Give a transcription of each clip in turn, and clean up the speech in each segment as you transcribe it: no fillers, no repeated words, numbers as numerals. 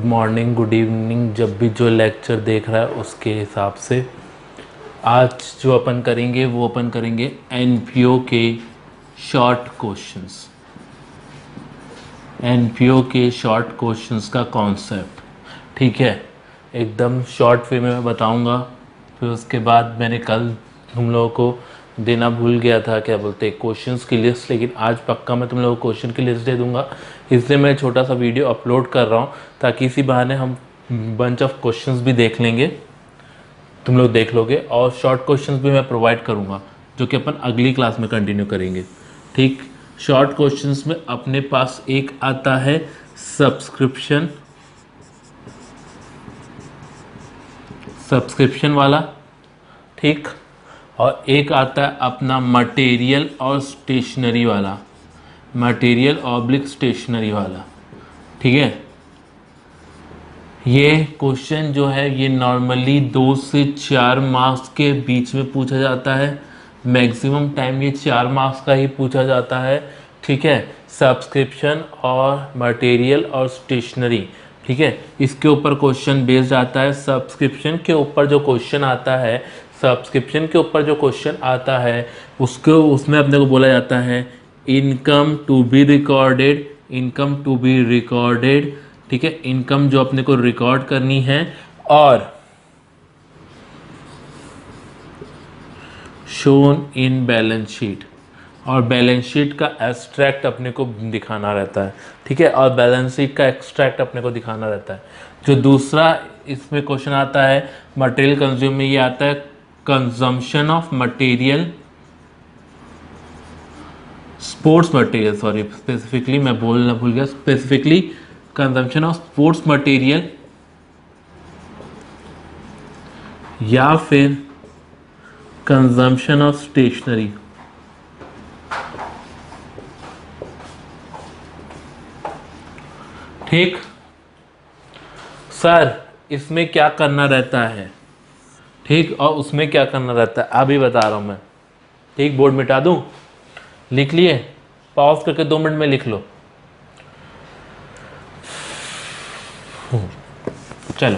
Good morning, good evening, जब भी जो लेक्चर देख रहा है उसके हिसाब से। आज जो अपन करेंगे वो अपन करेंगे एनपीओ के शॉर्ट क्वेश्चंस। एनपीओ के शॉर्ट क्वेश्चंस का कॉन्सेप्ट, ठीक है, एकदम शॉर्ट वे में मैं बताऊंगा। फिर उसके बाद मैंने कल तुम लोगों को देना भूल गया था, क्या बोलते हैं, क्वेश्चंस की लिस्ट, लेकिन आज पक्का मैं तुम लोगों को क्वेश्चन की लिस्ट दे दूंगा। इसलिए मैं छोटा सा वीडियो अपलोड कर रहा हूँ ताकि इसी बहाने हम बंच ऑफ क्वेश्चंस भी देख लेंगे, तुम लोग देख लोगे, और शॉर्ट क्वेश्चंस भी मैं प्रोवाइड करूँगा जो कि अपन अगली क्लास में कंटिन्यू करेंगे। ठीक, शॉर्ट क्वेश्चंस में अपने पास एक आता है सब्सक्रिप्शन वाला, ठीक, और एक आता है अपना मटेरियल और स्टेशनरी वाला, मटेरियल ऑब्लिक स्टेशनरी वाला, ठीक है। ये क्वेश्चन जो है ये नॉर्मली 2 से 4 मार्क्स के बीच में पूछा जाता है, मैक्सिमम टाइम ये 4 मार्क्स का ही पूछा जाता है, ठीक है। सब्सक्रिप्शन और मटेरियल और स्टेशनरी, ठीक है, इसके ऊपर क्वेश्चन बेस्ड आता है। सब्सक्रिप्शन के ऊपर जो क्वेश्चन आता है, सब्सक्रिप्शन के ऊपर जो क्वेश्चन आता है उसको उसमें अपने को बोला जाता है income to be recorded, income to be recorded, ठीक है, इनकम जो अपने को रिकॉर्ड करनी है, और शोन इन बैलेंस शीट, और बैलेंस शीट का एक्सट्रैक्ट अपने को दिखाना रहता है, ठीक है, और बैलेंस शीट का एक्सट्रैक्ट अपने को दिखाना रहता है। जो दूसरा इसमें क्वेश्चन आता है मटेरियल कंज्यूम में, ये आता है consumption of material, sports material, sorry specifically मैं बोलना भूल गया, specifically consumption of sports material या फिर कंजम्पशन ऑफ स्टेशनरी। ठीक सर, इसमें क्या करना रहता है, ठीक, और उसमें क्या करना रहता है अभी बता रहा हूं मैं, ठीक। बोर्ड मिटा दूं, लिख लिए, पॉज करके 2 मिनट में लिख लो। चलो,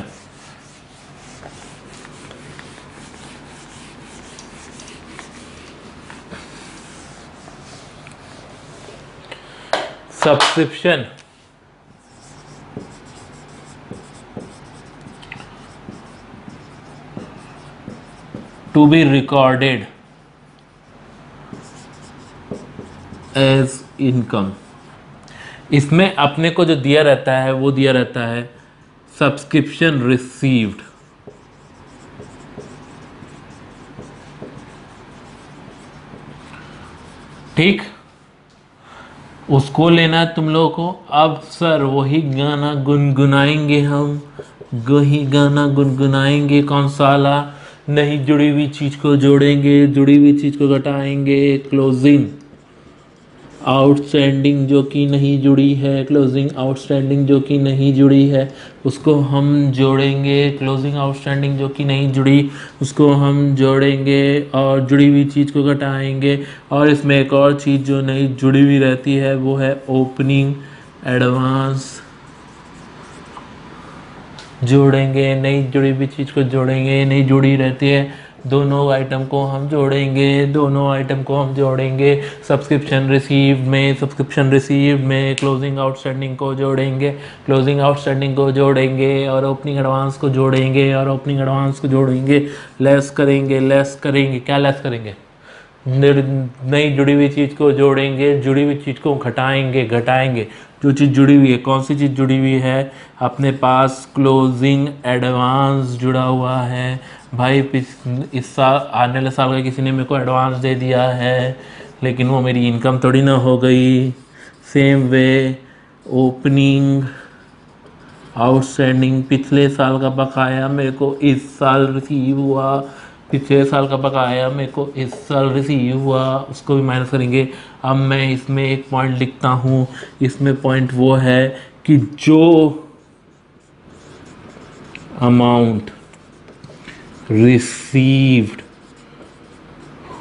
subscription, to be recorded as income. इसमें अपने को जो दिया रहता है वो दिया रहता है सब्सक्रिप्शन रिसीव्ड, ठीक, उसको लेना है तुम लोगों को। अब सर वही गाना गुनगुनाएंगे हम, वही गाना गुनगुनाएंगे, कौन सा वाला, नहीं जुड़ी हुई चीज को जोड़ेंगे, जुड़ी हुई चीज को घटाएंगे, क्लोजिंग आउटस्टैंडिंग जो कि नहीं जुड़ी है, क्लोजिंग आउटस्टैंडिंग जो कि नहीं जुड़ी है उसको हम जोड़ेंगे, क्लोजिंग आउटस्टैंडिंग जो कि नहीं जुड़ी उसको हम जोड़ेंगे, और जुड़ी हुई चीज़ को घटाएंगे। और इसमें एक और चीज़ जो नहीं जुड़ी हुई रहती है वो है ओपनिंग एडवांस, जोड़ेंगे, नहीं जुड़ी हुई चीज़ को जोड़ेंगे, नहीं जुड़ी रहती है, दोनों आइटम को हम जोड़ेंगे, दोनों आइटम को हम जोड़ेंगे। सब्सक्रिप्शन रिसीव में क्लोजिंग आउटस्टैंडिंग को जोड़ेंगे, क्लोजिंग आउटस्टैंडिंग को जोड़ेंगे, और ओपनिंग एडवांस को जोड़ेंगे, और ओपनिंग एडवांस को जोड़ेंगे, लेस करेंगे, क्या लेस करेंगे, नई जुड़ी हुई चीज़ को जोड़ेंगे, जुड़ी हुई चीज़ को घटाएंगे। जो चीज़ जुड़ी हुई है, कौन सी चीज़ जुड़ी हुई है, अपने पास क्लोजिंग एडवांस जुड़ा हुआ है भाई। इस साल, आने वाले साल का किसी ने मेरे को एडवांस दे दिया है, लेकिन वो मेरी इनकम थोड़ी ना हो गई। सेम वे ओपनिंग आउटस्टैंडिंग, पिछले साल का बकाया मेरे को इस साल रिसीव हुआ, पिछले साल का बकाया मेरे को इस साल रिसीव हुआ, उसको भी माइनस करेंगे। अब मैं इसमें एक पॉइंट लिखता हूँ, इसमें पॉइंट वो है कि जो अमाउंट रिसीव्ड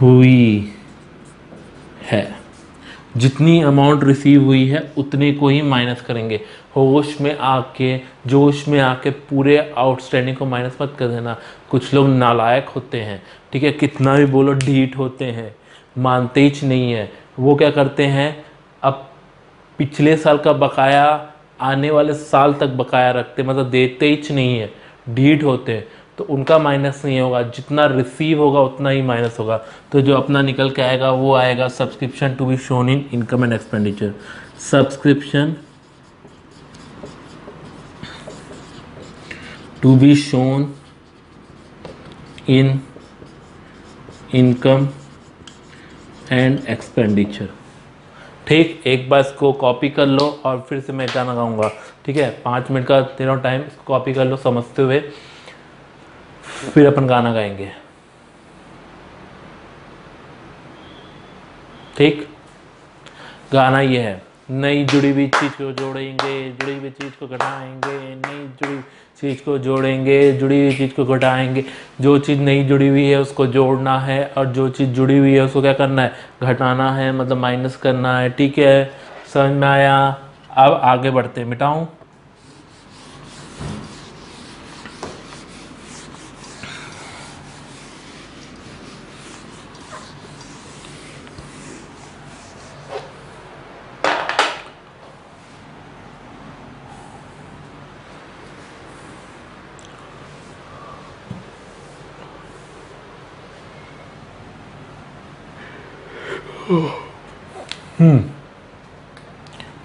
हुई है जितनी अमाउंट रिसीव हुई है उतने को ही माइनस करेंगे। होश में आके, जोश में आके पूरे आउटस्टैंडिंग को माइनस मत कर देना। कुछ लोग नालायक होते हैं, ठीक है, कितना भी बोलो ढीठ होते हैं, मानते ही नहीं है। वो क्या करते हैं, अब पिछले साल का बकाया आने वाले साल तक बकाया रखते, मतलब देते ही नहीं है, ढीठ होते हैं। तो उनका माइनस नहीं होगा, जितना रिसीव होगा उतना ही माइनस होगा। तो जो अपना निकल के आएगा वो आएगा subscription to be shown in income and expenditure. Subscription to be shown in income and expenditure. ठीक, एक बार इसको कॉपी कर लो और फिर से मैं गाना गाऊंगा। ठीक है, 5 मिनट का दे रहा हूँ टाइम, इसको कॉपी कर लो समझते हुए, फिर अपन गाना गाएंगे। ठीक, गाना ये है, नई जुड़ी हुई चीज को जोड़ेंगे, जुड़ी हुई चीज को घटाएंगे, नई जुड़ी चीज को जोड़ेंगे, जुड़ी हुई चीज को घटाएंगे। जो चीज नहीं जुड़ी हुई है उसको जोड़ना है, और जो चीज जुड़ी हुई है उसको क्या करना है, घटाना है, मतलब माइनस करना है। ठीक है, समझ में आया? अब आगे बढ़ते हैं। मिटाऊं?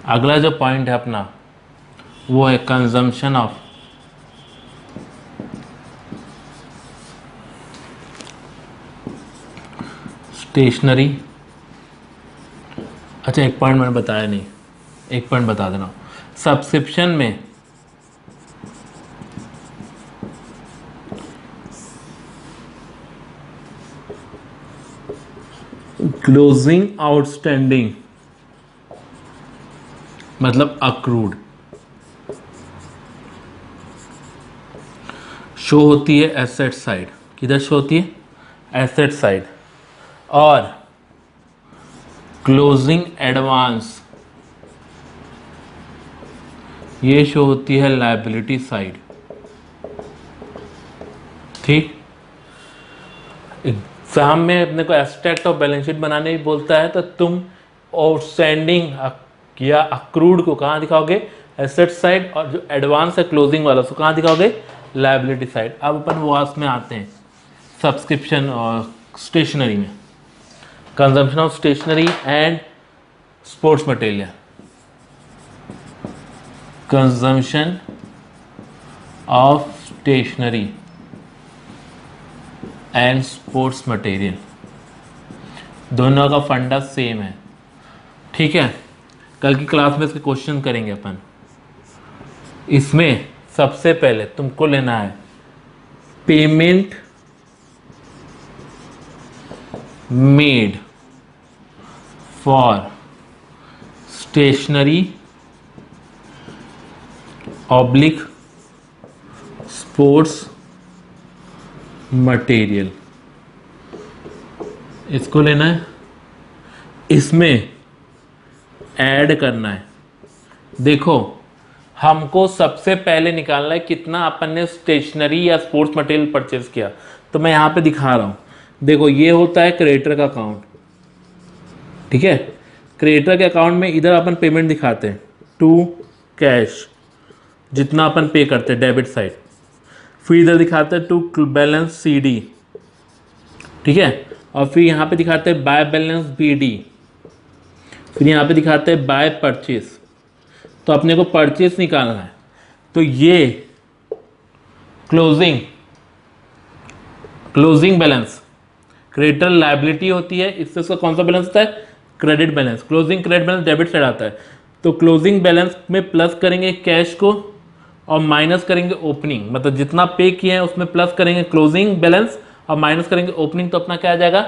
अगला जो पॉइंट है अपना वो है कंजम्पशन ऑफ स्टेशनरी। अच्छा, एक पॉइंट मैंने बताया नहीं, एक पॉइंट बता देना। सब्सक्रिप्शन में क्लोजिंग आउटस्टैंडिंग मतलब अक्रूड शो होती है एसेट साइड। किधर शो होती है? Asset side. और क्लोजिंग एडवांस ये शो होती है लायबिलिटी साइड। ठीक, एग्जाम में अपने को एब्स्ट्रैक्ट ऑफ बैलेंस शीट बनाने भी बोलता है, तो तुम आउटस्टैंडिंग या अक्रूड को कहाँ दिखाओगे? Asset side. और जो एडवांस है क्लोजिंग वाला उसको कहाँ दिखाओगे? Liability side. अब अपन वास में आते हैं, सब्सक्रिप्शन और स्टेशनरी में। Consumption of stationery and sports material. Consumption of stationery and sports material, दोनों का फंडा सेम है। ठीक है, कल की क्लास में इसके क्वेश्चन करेंगे अपन। इसमें सबसे पहले तुमको लेना है payment made for stationery oblique sports material, इसको लेना है। इसमें ऐड करना है। देखो, हमको सबसे पहले निकालना है कितना अपन ने स्टेशनरी या स्पोर्ट्स मटेरियल परचेज किया। तो मैं यहाँ पे दिखा रहा हूँ, देखो ये होता है क्रेडिटर का अकाउंट। ठीक है, क्रेडिटर के अकाउंट में इधर अपन पेमेंट दिखाते हैं टू कैश, जितना अपन पे करते हैं डेबिट साइड। फिर इधर दिखाते हैं टू बैलेंस CD। ठीक है, और फिर यहाँ पे दिखाते हैं बाय बैलेंस BD। फिर यहाँ पे दिखाते हैं बाय परचेस। तो अपने को परचेस निकालना है। तो ये क्लोजिंग बैलेंस क्रेडिटर लायबिलिटी होती है, इससे उसका कौन सा बैलेंस होता है? Credit balance. Closing credit balance debit side आता है। तो क्लोजिंग बैलेंस में प्लस करेंगे कैश को और माइनस करेंगे ओपनिंग, मतलब जितना पे किए हैं उसमें प्लस करेंगे क्लोजिंग बैलेंस और माइनस करेंगे ओपनिंग। तो अपना क्या आ जाएगा?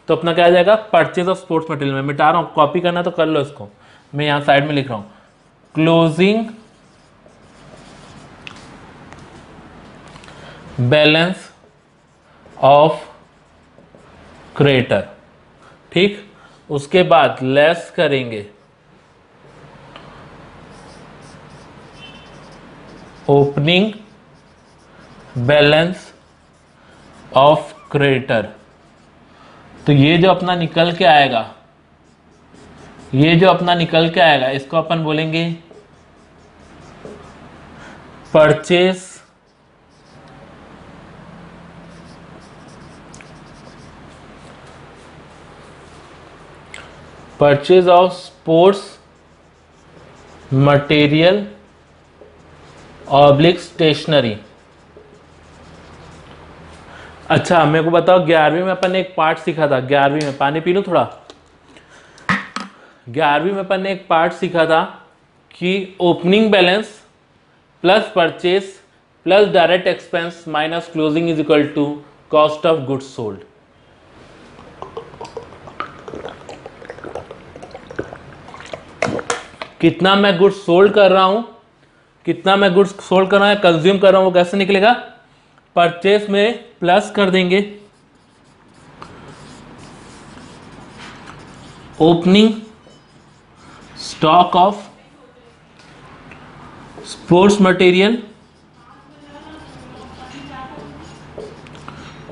तो अपना क्या आ जाएगा? Purchase of sports material. में मिटा रहा हूँ, कॉपी करना तो कर लो इसको, मैं यहाँ साइड में लिख रहा हूँ क्लोजिंग बैलेंस ऑफ क्रेडिटर। ठीक, उसके बाद लेस करेंगे ओपनिंग बैलेंस ऑफ क्रेडिटर। तो ये जो अपना निकल के आएगा, इसको अपन बोलेंगे purchase of sports material oblique stationery. अच्छा मेरे को बताओ, 11वीं में अपन ने एक पार्ट सीखा था, 11वीं में, पानी पी लो थोड़ा। 11वीं में अपन ने एक पार्ट सीखा था कि opening balance plus purchase plus direct expense minus closing is equal to cost of goods sold. कितना मैं गुड्स सोल्ड कर रहा हूं, कंज्यूम कर रहा हूं, वो कैसे निकलेगा? परचेज में प्लस कर देंगे opening stock of sports material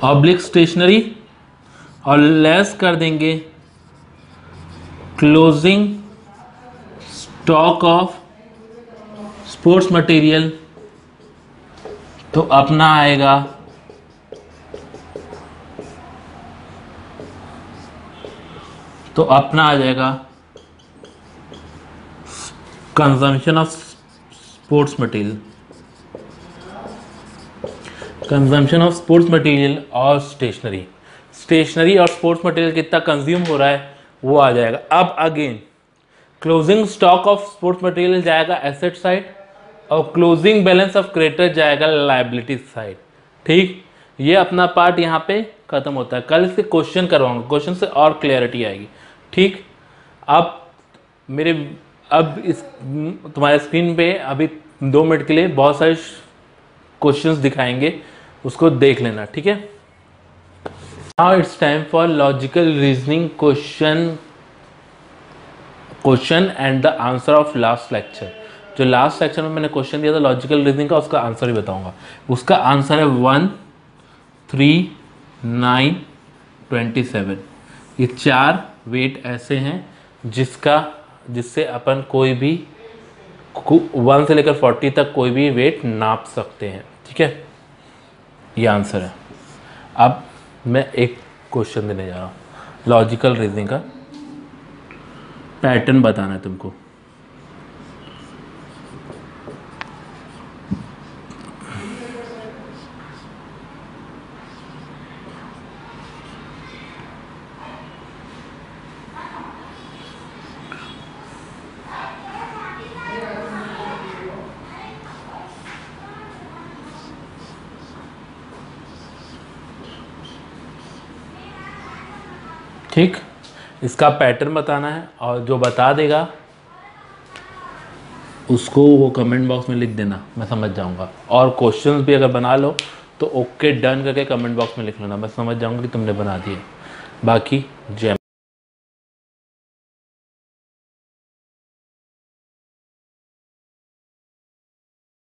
oblique stationery और लेस कर देंगे closing stock of sports material. तो अपना आएगा आ जाएगा कंजम्पशन ऑफ स्पोर्ट्स मटेरियल और स्टेशनरी और स्पोर्ट्स मटेरियल कितना कंज्यूम हो रहा है वो आ जाएगा। अब again closing stock of sports material जाएगा एसेट साइड और क्लोजिंग बैलेंस ऑफ क्रेडिटर जाएगा लायबिलिटी साइड। ठीक, ये अपना पार्ट यहाँ पे खत्म होता है। कल इसके क्वेश्चन करवाऊंगा, क्वेश्चन से और क्लैरिटी आएगी। ठीक, अब इस तुम्हारे स्क्रीन पे अभी 2 मिनट के लिए बहुत सारे क्वेश्चंस दिखाएंगे, उसको देख लेना। ठीक है, now it's time for logical reasoning question and the answer of last lecture. जो लास्ट लेक्चर में मैंने क्वेश्चन दिया था लॉजिकल रीजनिंग का, उसका आंसर भी बताऊंगा। उसका आंसर है 1, 3, 9, 27। ये 4 वेट ऐसे हैं जिससे अपन कोई भी 1 से लेकर 40 तक कोई भी वेट नाप सकते हैं। ठीक है, ये आंसर है। अब मैं एक क्वेश्चन देने जा रहा हूँ, लॉजिकल रीजनिंग का पैटर्न बताना है तुमको। ठीक, इसका पैटर्न बताना है और जो बता देगा उसको वो कमेंट बॉक्स में लिख देना, मैं समझ जाऊंगा। और क्वेश्चंस भी अगर बना लो तो ओके डन करके कमेंट बॉक्स में लिख लेना, मैं समझ जाऊंगा कि तुमने बना दिए। बाकी जय